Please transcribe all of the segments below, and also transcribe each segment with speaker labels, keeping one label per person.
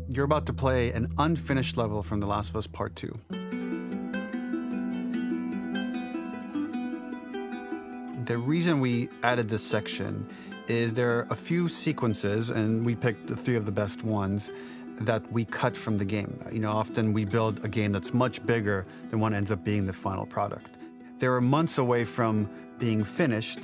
Speaker 1: You're about to play an unfinished level from The Last of Us Part 2. The reason we added this section is there are a few sequences, and we picked the 3 of the best ones, that we cut from the game. You know, often we build a game that's much bigger than what ends up being the final product. They were months away from being finished,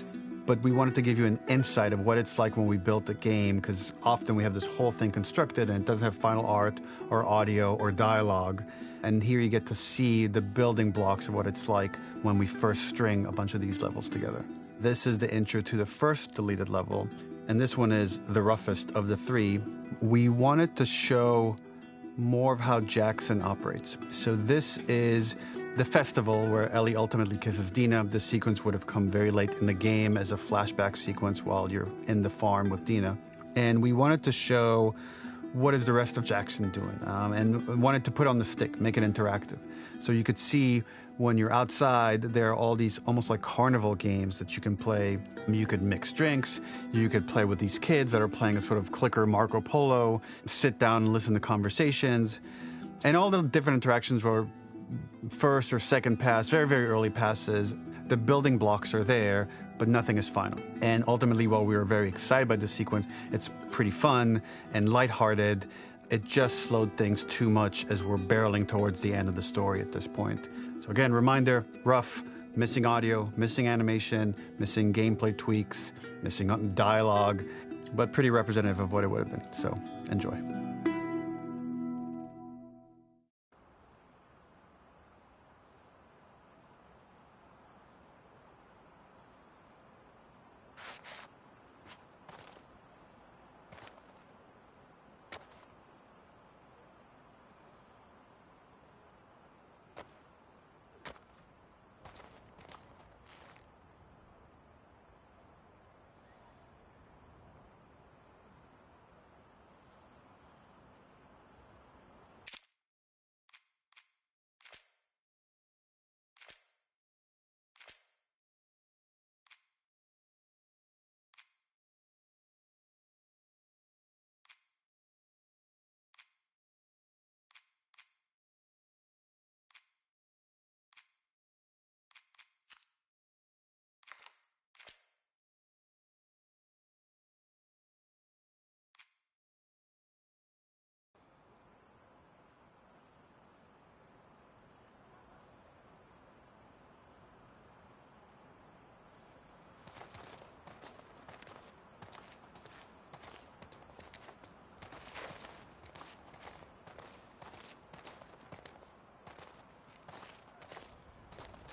Speaker 1: but we wanted to give you an insight of what it's like when we built the game, because often we have this whole thing constructed and it doesn't have final art or audio or dialogue. And here you get to see the building blocks of what it's like when we first string a bunch of these levels together. This is the intro to the first deleted level, and this one is the roughest of the 3. We wanted to show more of how Jackson operates. So this is the festival where Ellie ultimately kisses Dina. This sequence would have come very late in the game as a flashback sequence while you're in the farm with Dina. And we wanted to show what is the rest of Jackson doing, and wanted to put on the stick, make it interactive. So you could see when you're outside, there are all these almost like carnival games that you can play. You could mix drinks, you could play with these kids that are playing a sort of clicker Marco Polo, sit down and listen to conversations. And all the different interactions were first or second pass, very, very early passes. The building blocks are there, but nothing is final. And ultimately, while we were very excited by this sequence, it's pretty fun and lighthearted. It just slowed things too much as we're barreling towards the end of the story at this point. So again, reminder, rough, missing audio, missing animation, missing gameplay tweaks, missing dialogue, but pretty representative of what it would have been. So enjoy.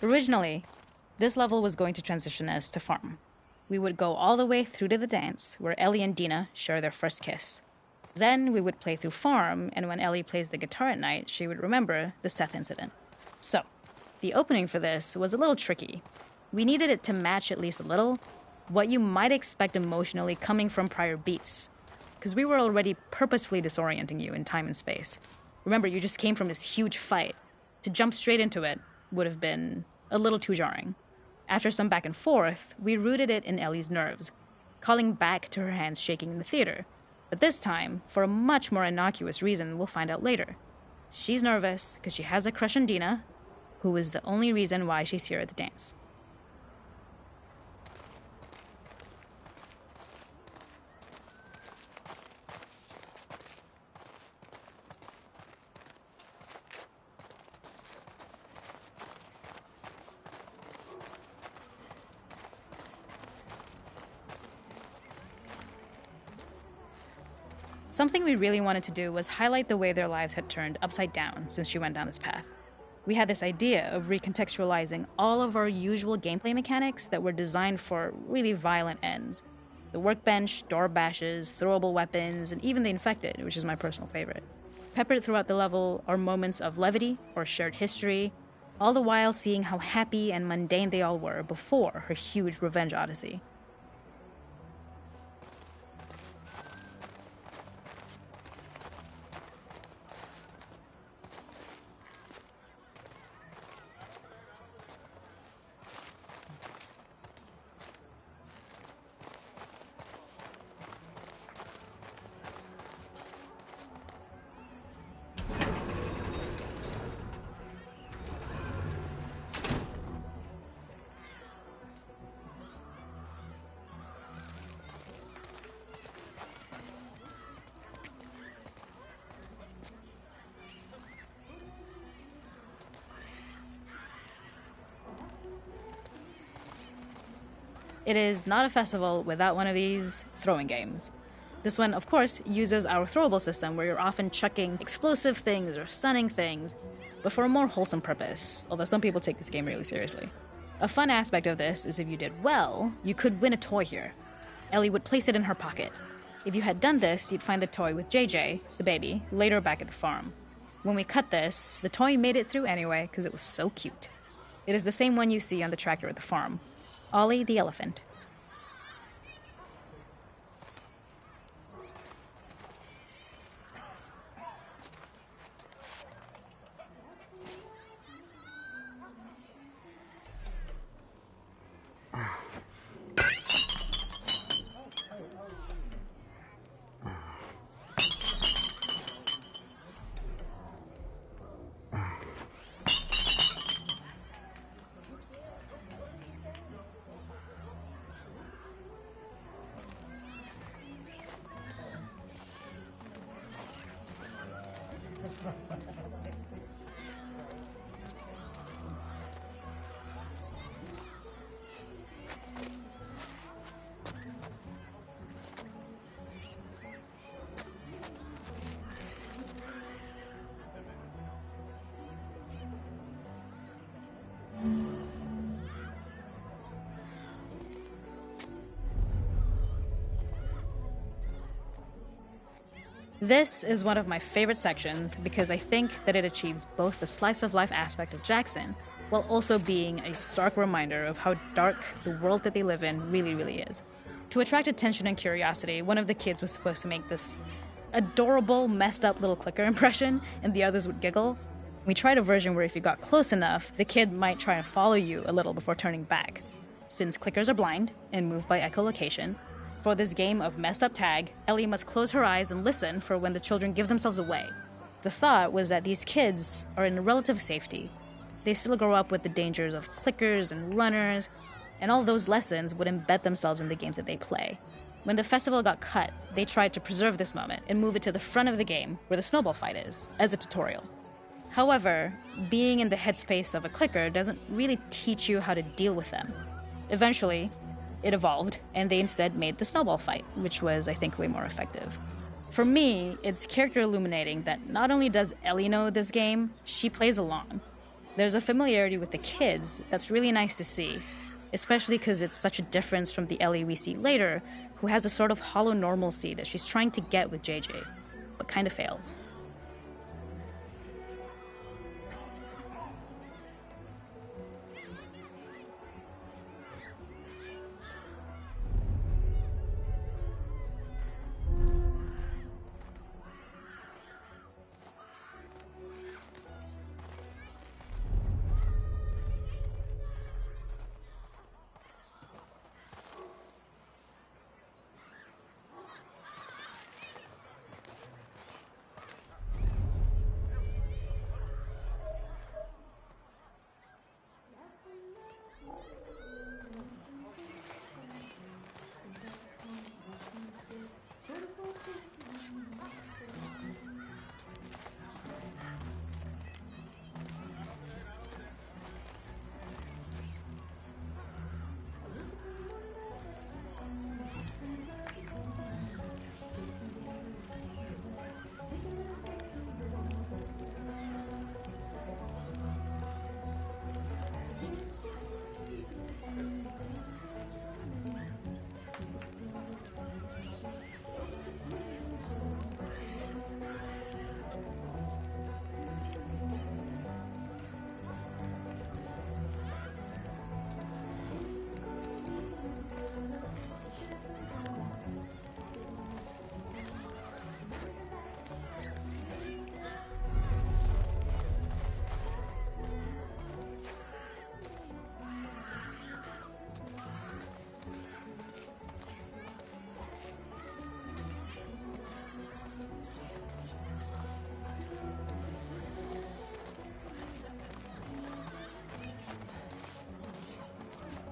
Speaker 2: Originally, this level was going to transition us to farm. We would go all the way through to the dance, where Ellie and Dina share their first kiss. Then we would play through farm, and when Ellie plays the guitar at night, she would remember the Seth incident. So, the opening for this was a little tricky. We needed it to match at least a little what you might expect emotionally coming from prior beats, because we were already purposefully disorienting you in time and space. Remember, you just came from this huge fight. To jump straight into it would have been a little too jarring. After some back and forth, we rooted it in Ellie's nerves, calling back to her hands shaking in the theater. But this time, for a much more innocuous reason we'll find out later. She's nervous because she has a crush on Dina, who is the only reason why she's here at the dance. Something we really wanted to do was highlight the way their lives had turned upside down since she went down this path. We had this idea of recontextualizing all of our usual gameplay mechanics that were designed for really violent ends. The workbench, door bashes, throwable weapons, and even the infected, which is my personal favorite. Peppered throughout the level are moments of levity or shared history, all the while seeing how happy and mundane they all were before her huge revenge odyssey. It is not a festival without one of these throwing games. This one, of course, uses our throwable system where you're often chucking explosive things or stunning things, but for a more wholesome purpose, although some people take this game really seriously. A fun aspect of this is if you did well, you could win a toy here. Ellie would place it in her pocket. If you had done this, you'd find the toy with JJ, the baby, later back at the farm. When we cut this, the toy made it through anyway because it was so cute. It is the same one you see on the tractor at the farm. Ollie the elephant. This is one of my favorite sections because I think that it achieves both the slice of life aspect of Jackson while also being a stark reminder of how dark the world that they live in really is. To attract attention and curiosity, one of the kids was supposed to make this adorable, messed up little clicker impression and the others would giggle. We tried a version where if you got close enough, the kid might try and follow you a little before turning back. Since clickers are blind and move by echolocation, for this game of messed up tag, Ellie must close her eyes and listen for when the children give themselves away. The thought was that these kids are in relative safety. They still grow up with the dangers of clickers and runners, and all those lessons would embed themselves in the games that they play. When the festival got cut, they tried to preserve this moment and move it to the front of the game where the snowball fight is, as a tutorial. However, being in the headspace of a clicker doesn't really teach you how to deal with them. Eventually, it evolved, and they instead made the snowball fight, which was, I think, way more effective. For me, it's character illuminating that not only does Ellie know this game, she plays along. There's a familiarity with the kids that's really nice to see, especially because it's such a difference from the Ellie we see later, who has a sort of hollow normalcy that she's trying to get with JJ, but kind of fails.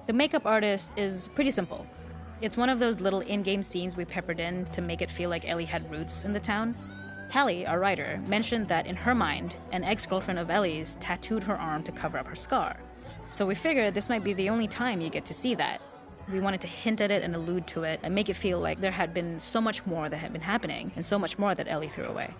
Speaker 2: The makeup artist is pretty simple. It's one of those little in-game scenes we peppered in to make it feel like Ellie had roots in the town. Hallie, our writer, mentioned that in her mind, an ex-girlfriend of Ellie's tattooed her arm to cover up her scar. So we figured this might be the only time you get to see that. We wanted to hint at it and allude to it and make it feel like there had been so much more that had been happening and so much more that Ellie threw away.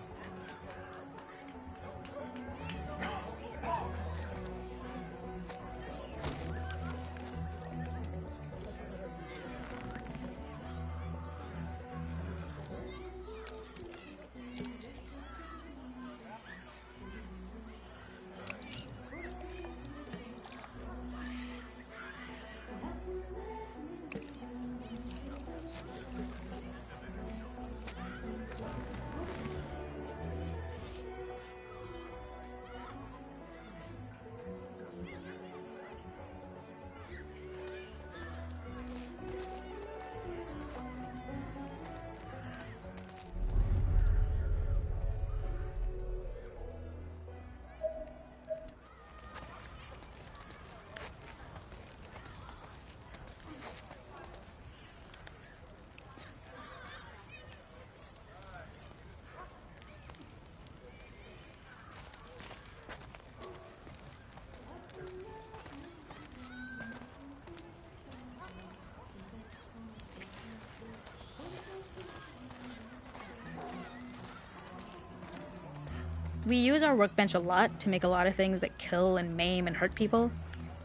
Speaker 2: We use our workbench a lot to make a lot of things that kill and maim and hurt people.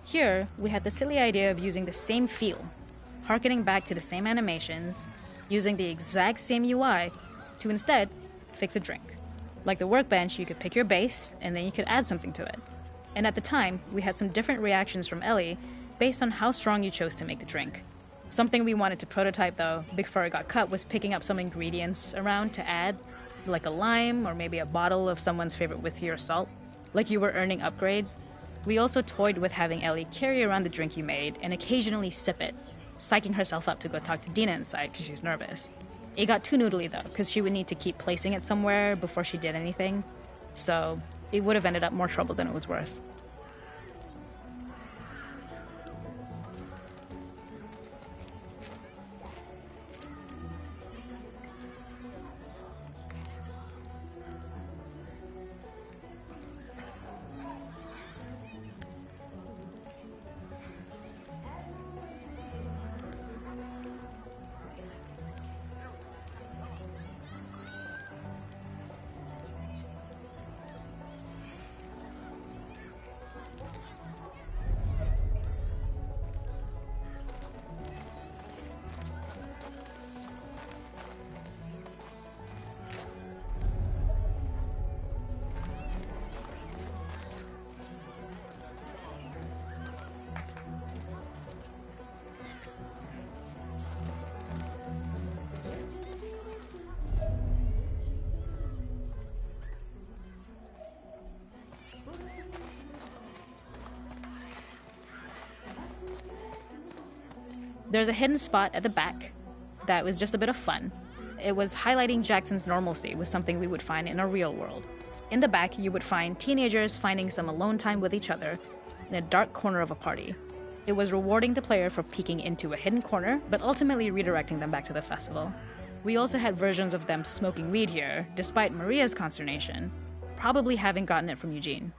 Speaker 2: Here, we had the silly idea of using the same feel, harkening back to the same animations, using the exact same UI to instead fix a drink. Like the workbench, you could pick your base, and then you could add something to it. And at the time, we had some different reactions from Ellie based on how strong you chose to make the drink. Something we wanted to prototype, though, before it got cut, was picking up some ingredients around to add, like a lime or maybe a bottle of someone's favorite whiskey or salt, like you were earning upgrades. We also toyed with having Ellie carry around the drink you made and occasionally sip it, psyching herself up to go talk to Dina inside because she's nervous. It got too noodly though, because she would need to keep placing it somewhere before she did anything, so it would have ended up more trouble than it was worth. There's a hidden spot at the back that was just a bit of fun. It was highlighting Jackson's normalcy with something we would find in a real world. In the back, you would find teenagers finding some alone time with each other in a dark corner of a party. It was rewarding the player for peeking into a hidden corner, but ultimately redirecting them back to the festival. We also had versions of them smoking weed here, despite Maria's consternation, probably having gotten it from Eugene.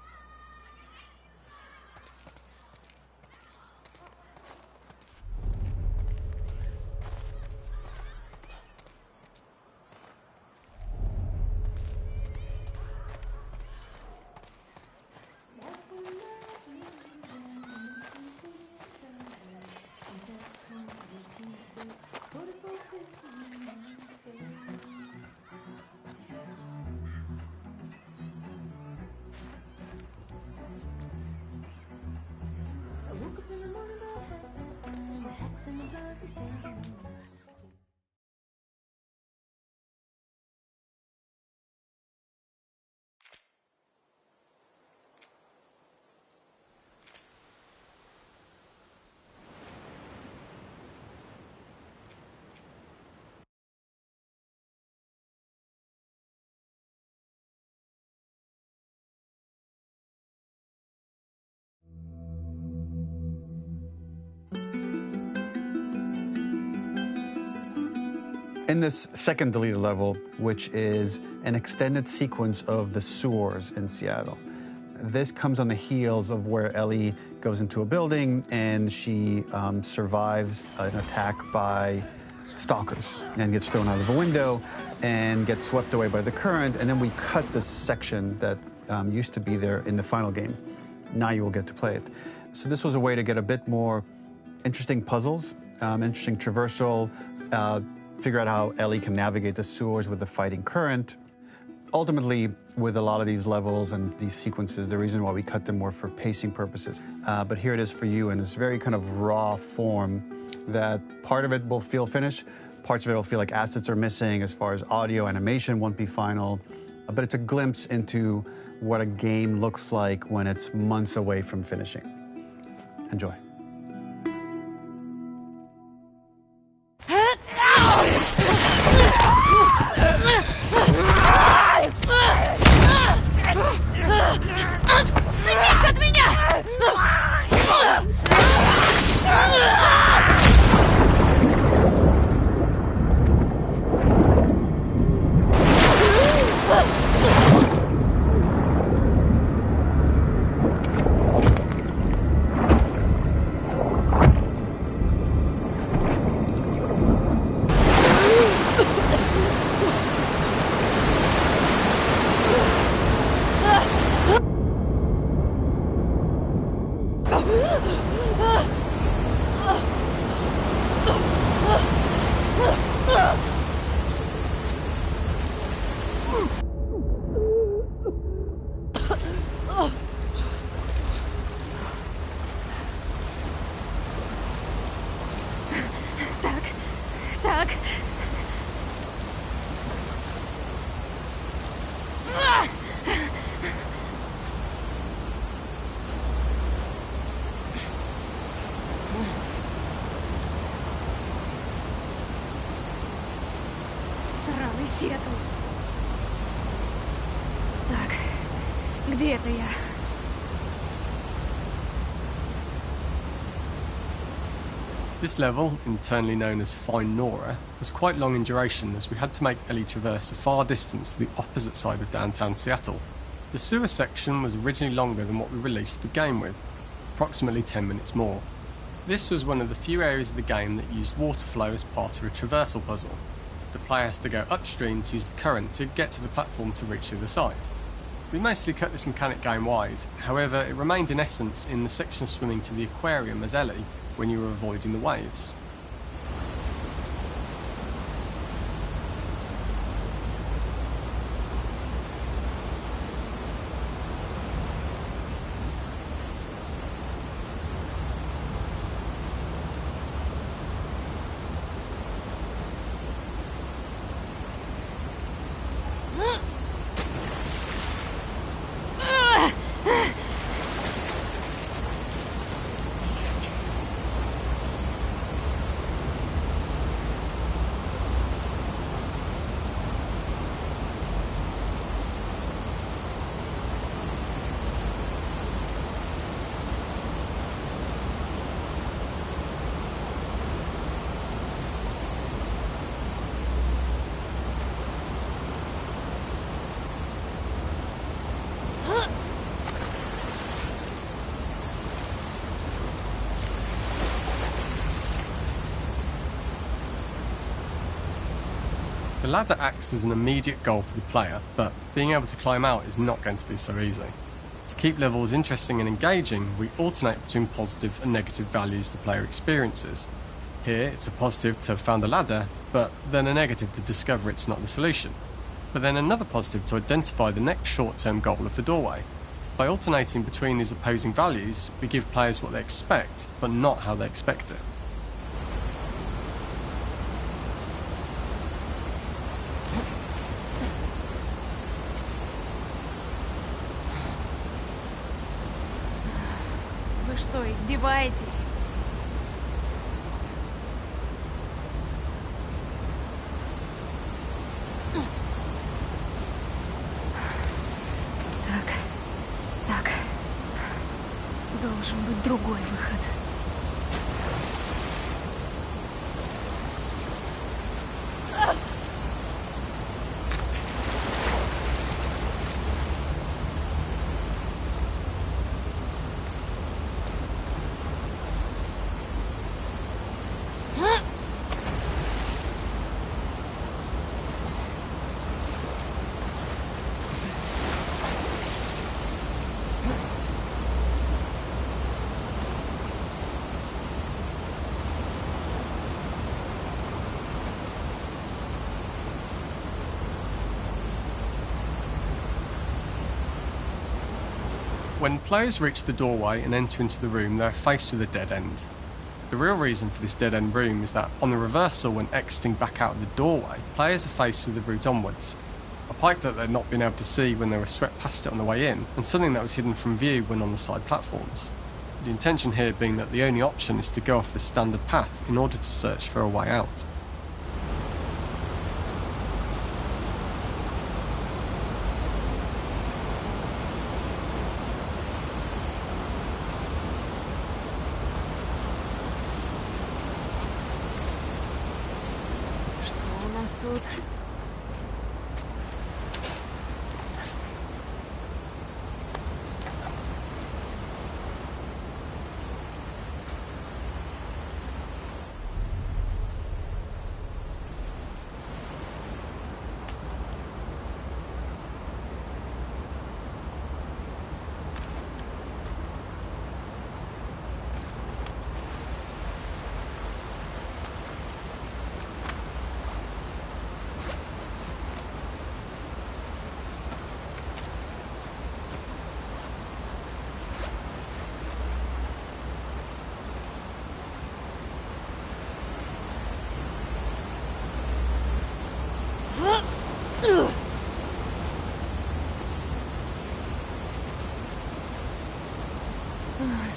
Speaker 1: In this second deleted level, which is an extended sequence of the sewers in Seattle, This comes on the heels of where Ellie goes into a building and she survives an attack by stalkers and gets thrown out of a window and gets swept away by the current. And then we cut this section that used to be there in the final game. Now you will get to play it. So this was a way to get a bit more interesting puzzles, interesting traversal, figure out how Ellie can navigate the sewers with the fighting current. Ultimately, with a lot of these levels and these sequences, the reason why we cut them were for pacing purposes. But here it is for you in this very kind of raw form that part of it will feel finished, parts of it will feel like assets are missing as far as audio, animation won't be final, but it's a glimpse into what a game looks like when it's months away from finishing. Enjoy.
Speaker 3: Отцепись от меня! Так. Сраный Сиэтл. Так, где это я?
Speaker 4: This level, internally known as Find Nora, was quite long in duration as we had to make Ellie traverse a far distance to the opposite side of downtown Seattle. The sewer section was originally longer than what we released the game with, approximately 10 minutes more. This was one of the few areas of the game that used water flow as part of a traversal puzzle. The player has to go upstream to use the current to get to the platform to reach the other side. We mostly cut this mechanic game-wide, however it remained in essence in the section of swimming to the aquarium as Ellie, when you were avoiding the waves. The ladder acts as an immediate goal for the player, but being able to climb out is not going to be so easy. To keep levels interesting and engaging, we alternate between positive and negative values the player experiences. Here, it's a positive to have found the ladder, but then a negative to discover it's not the solution. But then another positive to identify the next short-term goal of the doorway. By alternating between these opposing values, we give players what they expect, but not how they expect it.
Speaker 3: Вы что, издеваетесь? Так. Должен быть другой выход.
Speaker 4: When players reach the doorway and enter into the room, they're faced with a dead end. The real reason for this dead end room is that on the reversal, when exiting back out of the doorway, players are faced with the route onwards. A pipe that they'd not been able to see when they were swept past it on the way in, and something that was hidden from view when on the side platforms. The intention here being that the only option is to go off the standard path in order to search for a way out.
Speaker 3: Что у нас тут?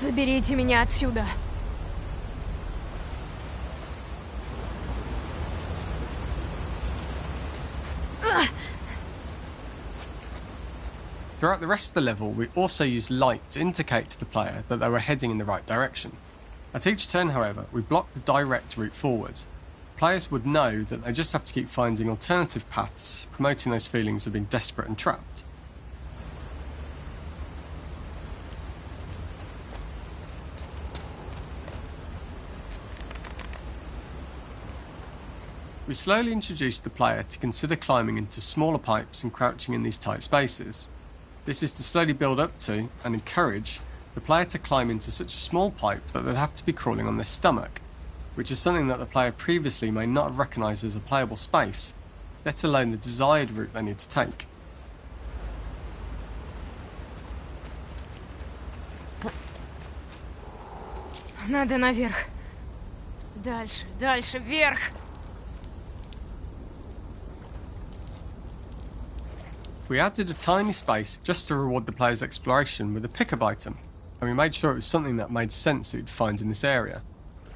Speaker 3: Заберите меня отсюда.
Speaker 4: Throughout the rest of the level, we also used light to indicate to the player that they were heading in the right direction. At each turn, however, we blocked the direct route forward. Players would know that they just have to keep finding alternative paths, promoting those feelings of being desperate and trapped. We slowly introduced the player to consider climbing into smaller pipes and crouching in these tight spaces. This is to slowly build up to, and encourage, the player to climb into such a small pipe that they'd have to be crawling on their stomach, which is something that the player previously may not have recognised as a playable space, let alone the desired route they need to take.
Speaker 3: Надо наверх. Дальше, дальше, вверх.
Speaker 4: We added a tiny space just to reward the player's exploration with a pickup item, and we made sure it was something that made sense that you'd find in this area.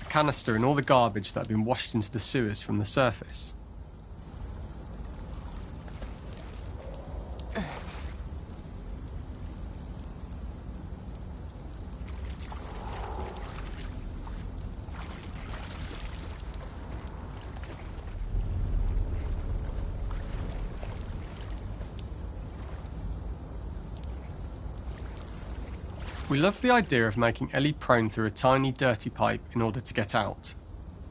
Speaker 4: A canister and all the garbage that had been washed into the sewers from the surface. We loved the idea of making Ellie prone through a tiny dirty pipe in order to get out,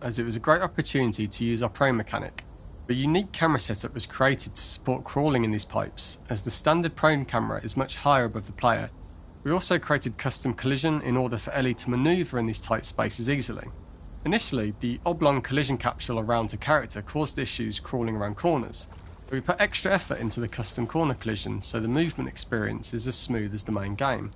Speaker 4: as it was a great opportunity to use our prone mechanic. A unique camera setup was created to support crawling in these pipes, as the standard prone camera is much higher above the player. We also created custom collision in order for Ellie to manoeuvre in these tight spaces easily. Initially, the oblong collision capsule around her character caused issues crawling around corners, but we put extra effort into the custom corner collision so the movement experience is as smooth as the main game.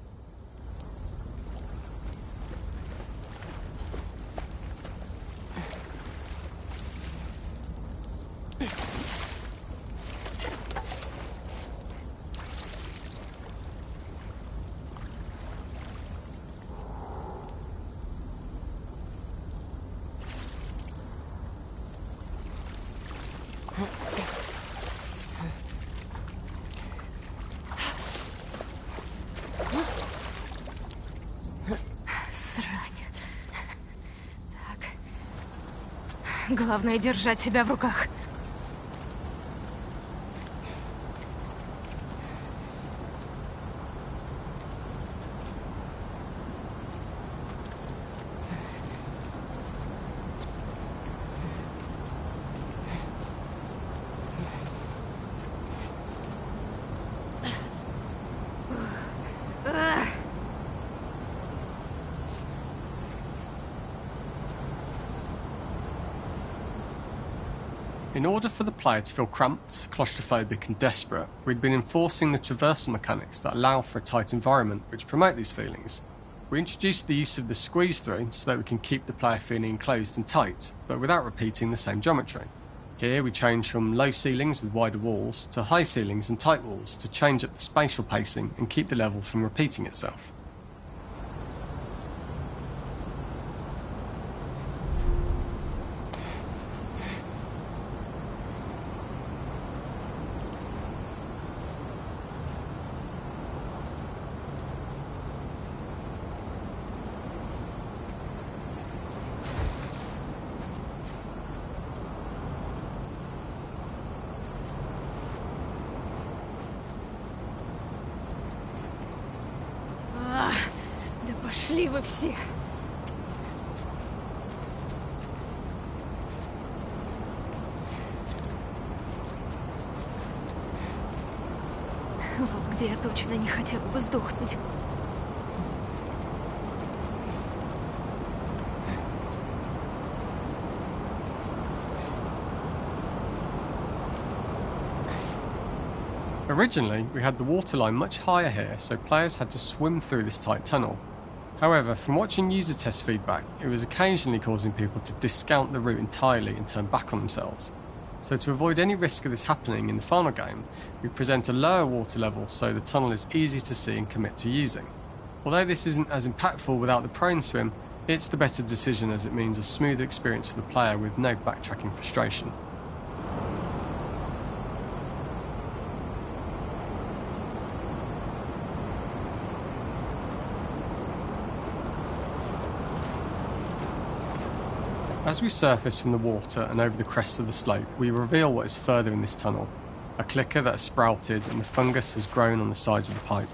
Speaker 3: Главное держать себя в руках.
Speaker 4: In order for the player to feel cramped, claustrophobic and desperate, we'd been enforcing the traversal mechanics that allow for a tight environment which promote these feelings. We introduced the use of the squeeze through so that we can keep the player feeling enclosed and tight, but without repeating the same geometry. Here we change from low ceilings with wider walls to high ceilings and tight walls to change up the spatial pacing and keep the level from repeating itself.
Speaker 3: Да пошли вы все! Вот где я точно не хотела бы сдохнуть.
Speaker 4: Originally, we had the waterline much higher here, so players had to swim through this tight tunnel. However, from watching user test feedback, it was occasionally causing people to discount the route entirely and turn back on themselves. So to avoid any risk of this happening in the final game, we present a lower water level so the tunnel is easy to see and commit to using. Although this isn't as impactful without the prone swim, it's the better decision as it means a smoother experience for the player with no backtracking frustration. As we surface from the water and over the crest of the slope, we reveal what is further in this tunnel. A clicker that has sprouted and the fungus has grown on the sides of the pipe.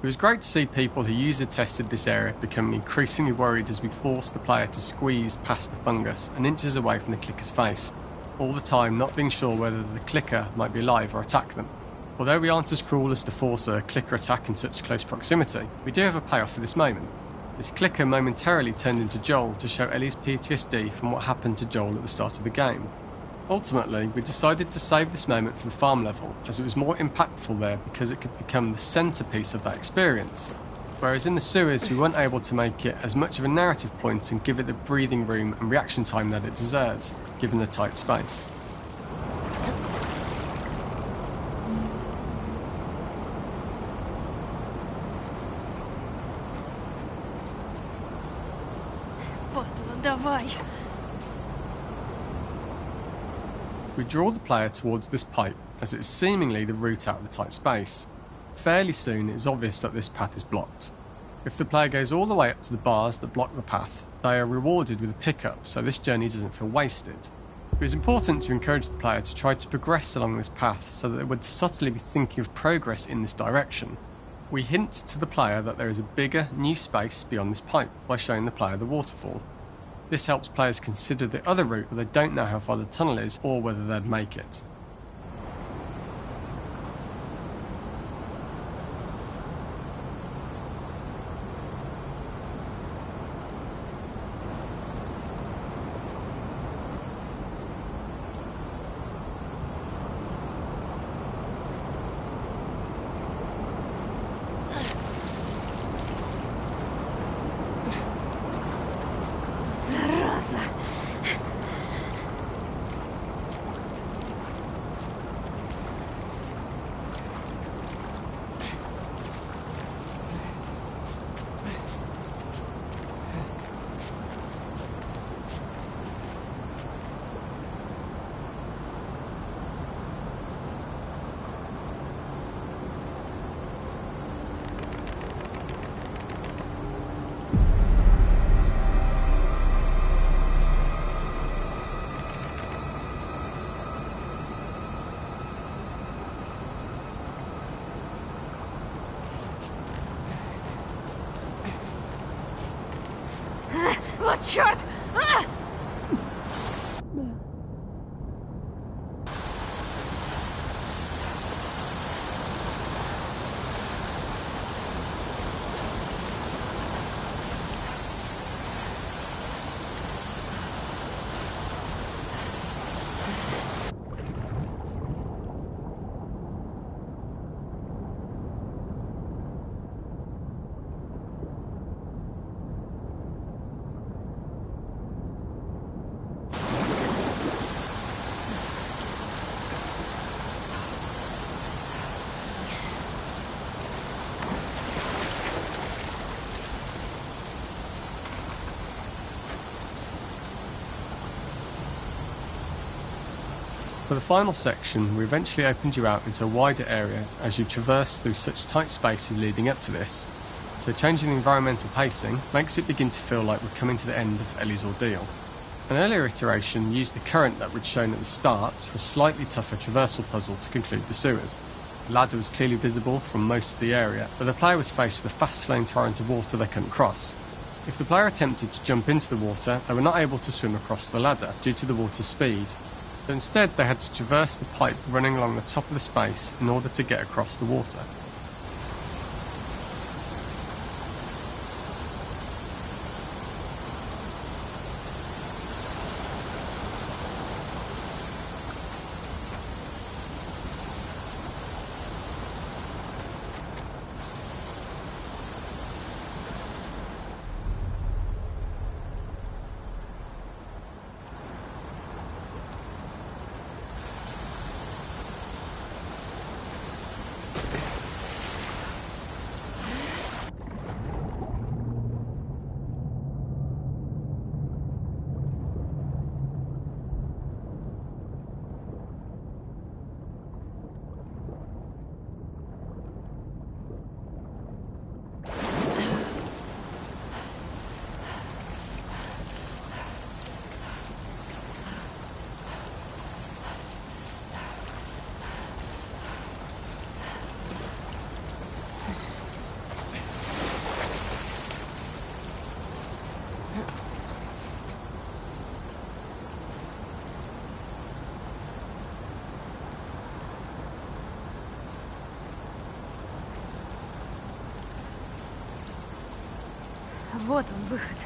Speaker 4: It was great to see people who user tested this area becoming increasingly worried as we forced the player to squeeze past the fungus and inches away from the clicker's face, all the time not being sure whether the clicker might be alive or attack them. Although we aren't as cruel as to force a clicker attack in such close proximity, we do have a payoff for this moment. This clicker momentarily turned into Joel to show Ellie's PTSD from what happened to Joel at the start of the game. Ultimately, we decided to save this moment for the farm level, as it was more impactful there because it could become the centrepiece of that experience. Whereas in the sewers, we weren't able to make it as much of a narrative point and give it the breathing room and reaction time that it deserves, given the tight space.
Speaker 3: Давай.
Speaker 4: We draw the player towards this pipe, as it is seemingly the route out of the tight space. Fairly soon it is obvious that this path is blocked. If the player goes all the way up to the bars that block the path, they are rewarded with a pickup, so this journey doesn't feel wasted. It is important to encourage the player to try to progress along this path so that they would subtly be thinking of progress in this direction. We hint to the player that there is a bigger, new space beyond this pipe by showing the player the waterfall. This helps players consider the other route where they don't know how far the tunnel is or whether they'd make it.
Speaker 3: Вот черт! А!
Speaker 4: For the final section, we eventually opened you out into a wider area as you traverse through such tight spaces leading up to this, so changing the environmental pacing makes it begin to feel like we're coming to the end of Ellie's ordeal. An earlier iteration used the current that we'd shown at the start for a slightly tougher traversal puzzle to conclude the sewers. The ladder was clearly visible from most of the area, but the player was faced with a fast-flowing torrent of water they couldn't cross. If the player attempted to jump into the water, they were not able to swim across the ladder due to the water's speed, but instead they had to traverse the pipe running along the top of the space in order to get across the water.
Speaker 3: Вот он, выход.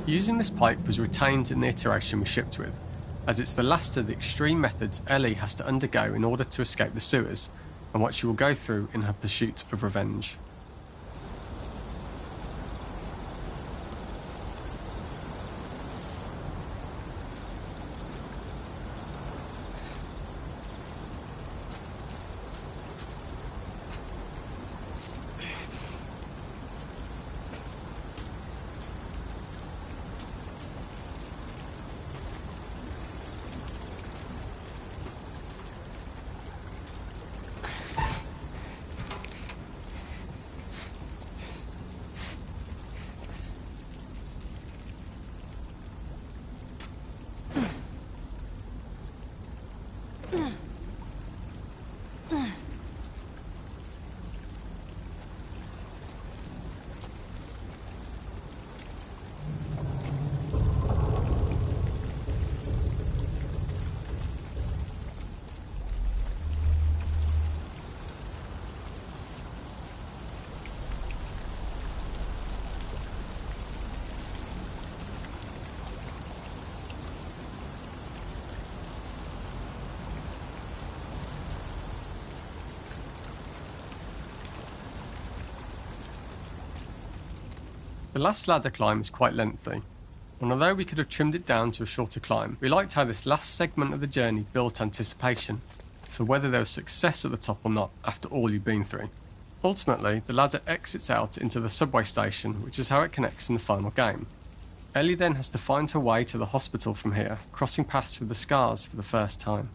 Speaker 4: Using this pipe was retained in the iteration we shipped with, as it's the last of the extreme methods Ellie has to undergo in order to escape the sewers, and what she will go through in her pursuit of revenge. The last ladder climb is quite lengthy, and although we could have trimmed it down to a shorter climb, we liked how this last segment of the journey built anticipation for whether there was success at the top or not after all you've been through. Ultimately, the ladder exits out into the subway station, which is how it connects in the final game. Ellie then has to find her way to the hospital from here, crossing paths with the scars for the first time.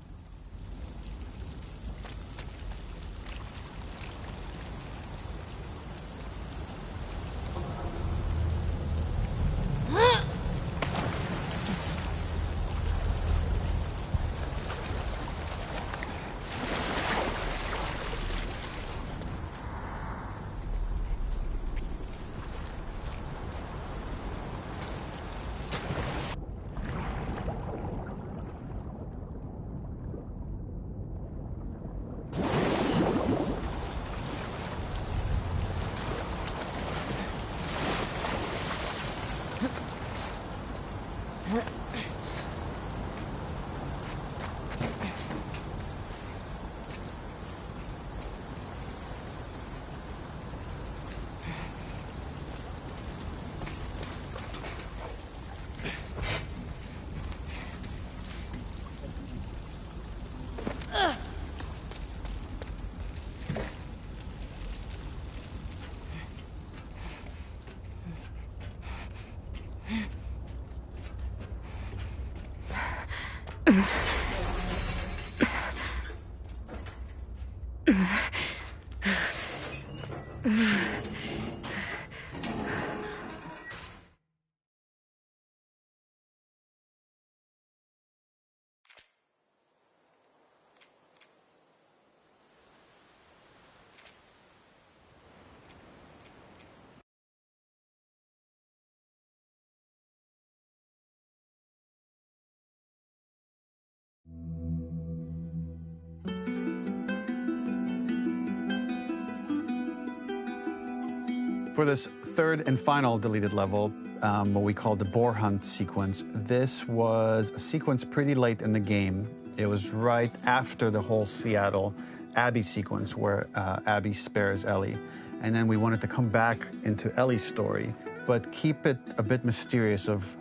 Speaker 1: For this third and final deleted level, what we call the boar hunt sequence, this was a sequence pretty late in the game. It was right after the whole Seattle Abby sequence where Abby spares Ellie. And then we wanted to come back into Ellie's story, but keep it a bit mysterious of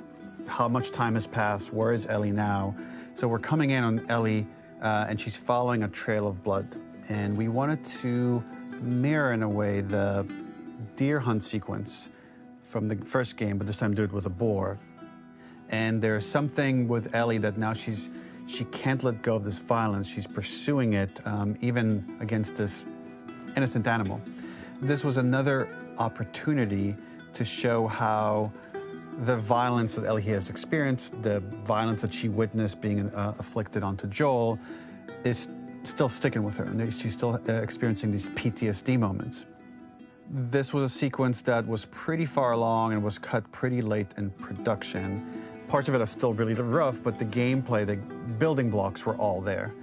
Speaker 1: how much time has passed, where is Ellie now? So we're coming in on Ellie and she's following a trail of blood. And we wanted to mirror in a way the deer hunt sequence from the first game, but this time do it with a boar. And there's something with Ellie that now she can't let go of this violence. She's pursuing it, even against this innocent animal. This was another opportunity to show how the violence that Ellie has experienced, the violence that she witnessed being afflicted onto Joel, is still sticking with her, and she's still experiencing these PTSD moments. This was a sequence that was pretty far along and was cut pretty late in production. Parts of it are still really rough, but the gameplay, the building blocks were all there.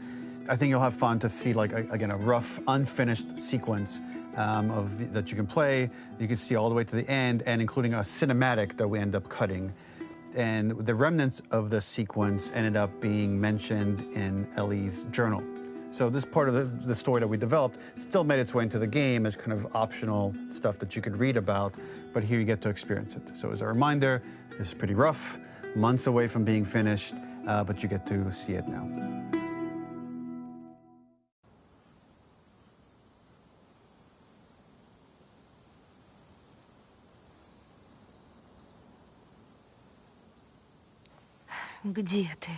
Speaker 1: I think you'll have fun to see, like, again, a rough, unfinished sequence that you can play. You can see all the way to the end, and including a cinematic that we end up cutting. And the remnants of the sequence ended up being mentioned in Ellie's journal. So this part of the story that we developed still made its way into the game as kind of optional stuff that you could read about, but here you get to experience it. So as a reminder, this is pretty rough, months away from being finished, but you get to see it now.
Speaker 3: Где ты?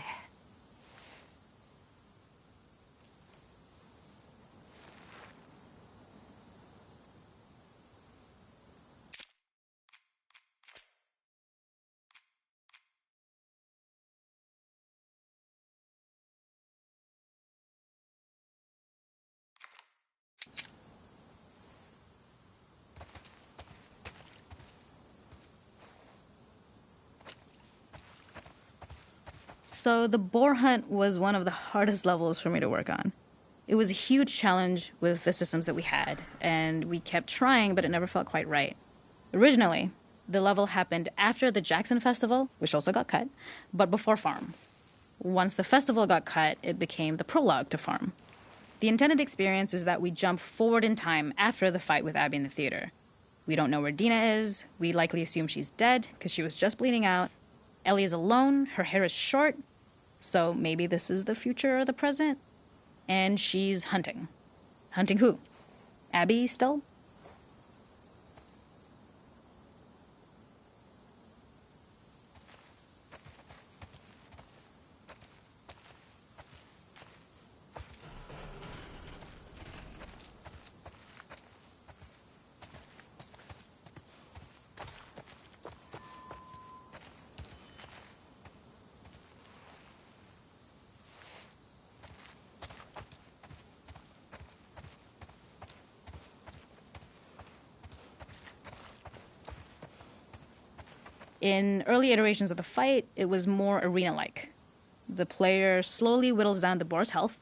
Speaker 2: So the boar hunt was one of the hardest levels for me to work on. It was a huge challenge with the systems that we had, and we kept trying, but it never felt quite right. Originally, the level happened after the Jackson Festival, which also got cut, but before Farm. Once the festival got cut, it became the prologue to Farm. The intended experience is that we jump forward in time after the fight with Abby in the theater. We don't know where Dina is. We likely assume she's dead because she was just bleeding out. Ellie is alone. Her hair is short. So maybe this is the future or the present. And she's hunting. Hunting who? Abby still? In early iterations of the fight, it was more arena-like. The player slowly whittles down the boar's health.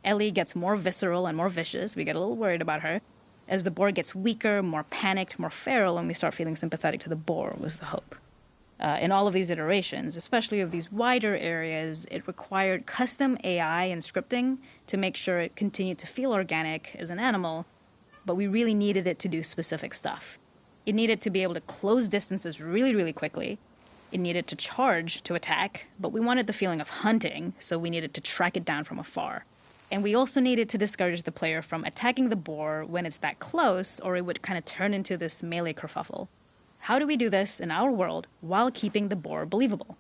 Speaker 2: Ellie gets more visceral and more vicious. We get a little worried about her. As the boar gets weaker, more panicked, more feral, and we start feeling sympathetic to the boar was the hope. In all of these iterations, especially of these wider areas, it required custom AI and scripting to make sure it continued to feel organic as an animal, but we really needed it to do specific stuff. It needed to be able to close distances really, really quickly. It needed to charge to attack, but we wanted the feeling of hunting, so we needed to track it down from afar. And we also needed to discourage the player from attacking the boar when it's that close, or it would kind of turn into this melee kerfuffle. How do we do this in our world while keeping the boar believable?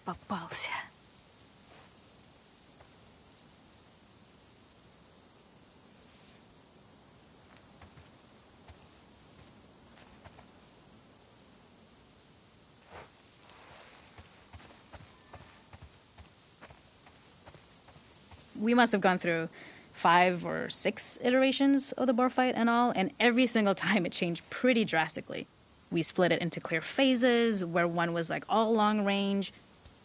Speaker 3: Попался.
Speaker 2: We must have gone through 5 or 6 iterations of the boar fight and all, and every single time it changed pretty drastically. We split it into clear phases, where one was like all long range.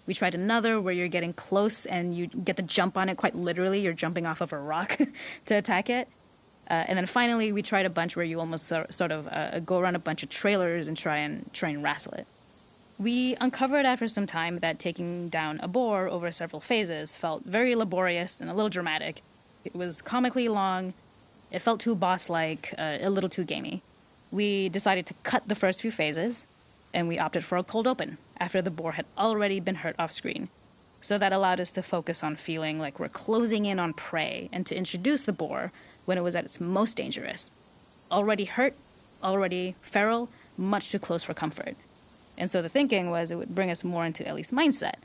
Speaker 2: We tried another where you're getting close and you get the jump on it quite literally. You're jumping off of a rock to attack it. And then finally, we tried a bunch where you almost sort of go around a bunch of trailers and try and wrestle it. We uncovered after some time that taking down a boar over several phases felt very laborious and a little dramatic. It was comically long, it felt too boss-like, a little too gamey. We decided to cut the first few phases, and we opted for a cold open after the boar had already been hurt off-screen. So that allowed us to focus on feeling like we're closing in on prey and to introduce the boar when it was at its most dangerous. Already hurt, already feral, much too close for comfort. And so the thinking was it would bring us more into Ellie's mindset.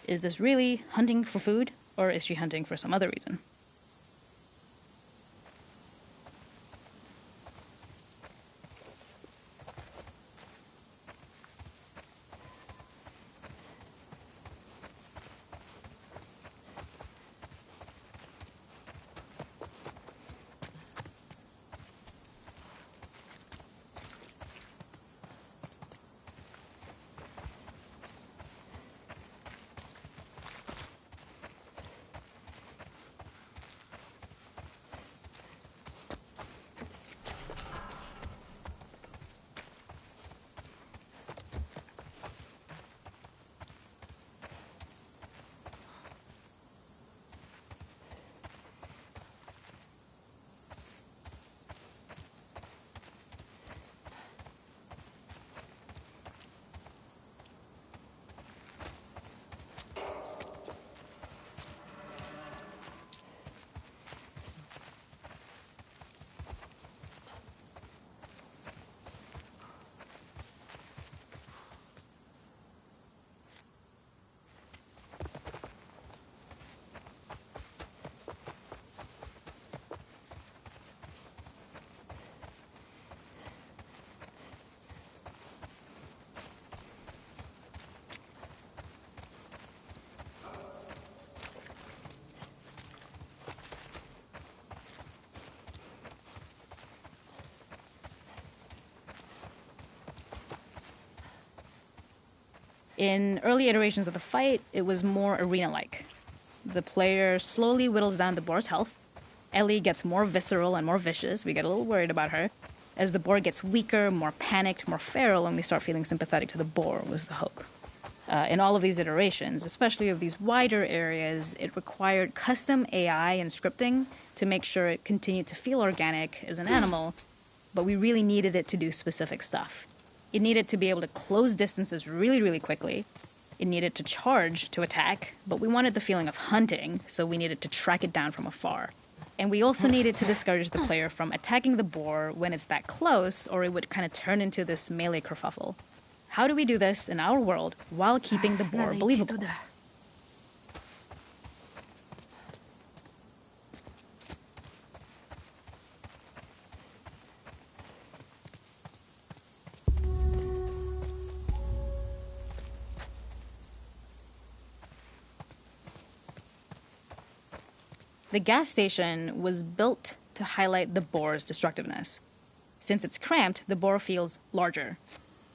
Speaker 2: Is this really hunting for food, or is she hunting for some other reason? In early iterations of the fight, it was more arena-like. The player slowly whittles down the boar's health. Ellie gets more visceral and more vicious. We get a little worried about her. As the boar gets weaker, more panicked, more feral, and we start feeling sympathetic to the boar was the hope. In all of these iterations, especially of these wider areas, it required custom AI and scripting to make sure it continued to feel organic as an animal, but we really needed it to do specific stuff. It needed to be able to close distances really, really quickly. It needed to charge to attack, but we wanted the feeling of hunting, so we needed to track it down from afar. And we also needed to discourage the player from attacking the boar when it's that close, or it would kind of turn into this melee kerfuffle. How do we do this in our world while keeping the boar
Speaker 3: Надо идти
Speaker 2: believable?
Speaker 3: туда.
Speaker 2: The gas station was built to highlight the boar's destructiveness. Since it's cramped, the boar feels larger.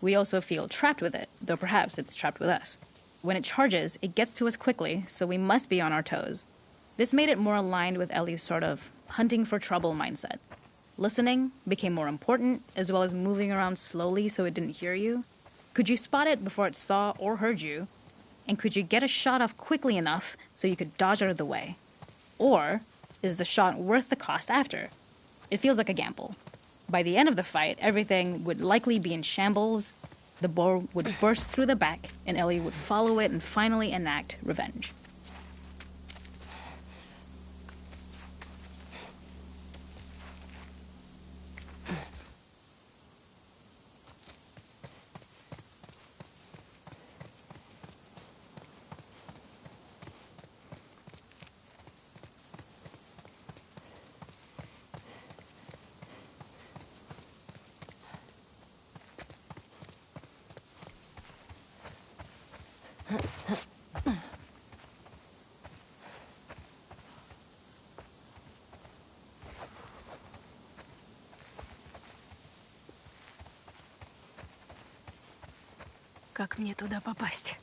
Speaker 2: We also feel trapped with it, though perhaps it's trapped with us. When it charges, it gets to us quickly, so we must be on our toes. This made it more aligned with Ellie's sort of hunting for trouble mindset. Listening became more important, as well as moving around slowly so it didn't hear you. Could you spot it before it saw or heard you? And could you get a shot off quickly enough so you could dodge out of the way? Or is the shot worth the cost after? It feels like a gamble. By the end of the fight, everything would likely be in shambles. The boar would burst through the back, and Ellie would follow it and finally enact revenge.
Speaker 3: Как мне туда попасть?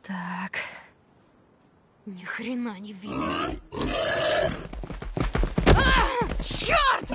Speaker 3: Так. Ни хрена не видно. Черт!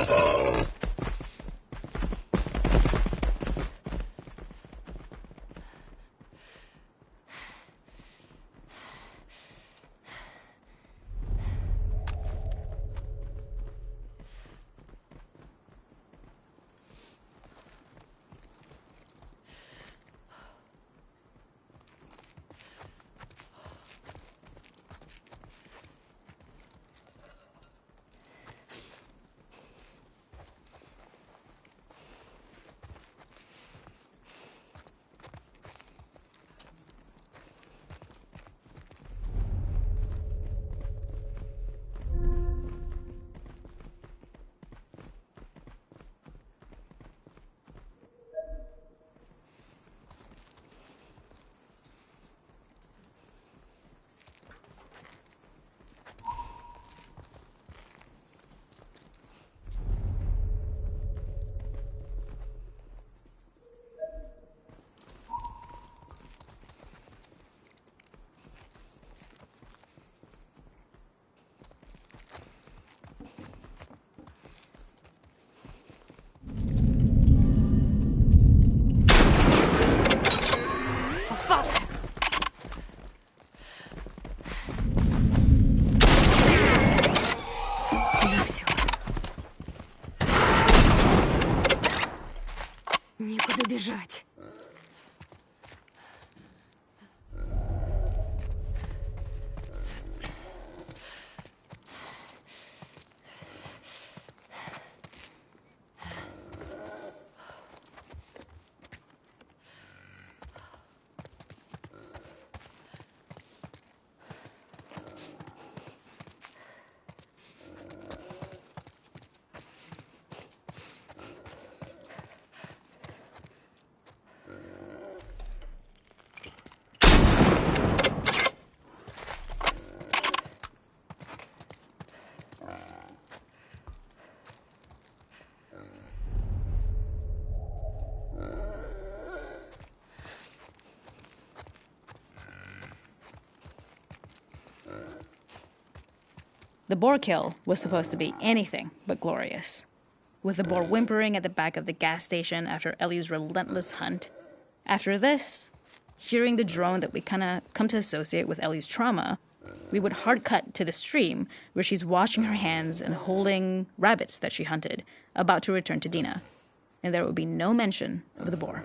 Speaker 3: Попался! Ну все. Некуда бежать.
Speaker 2: The boar kill was supposed to be anything but glorious. With the boar whimpering at the back of the gas station after Ellie's relentless hunt. After this, hearing the drone that we kind of come to associate with Ellie's trauma, we would hard cut to the stream where she's washing her hands and holding rabbits that she hunted, about to return to Dina. And there would be no mention of the boar.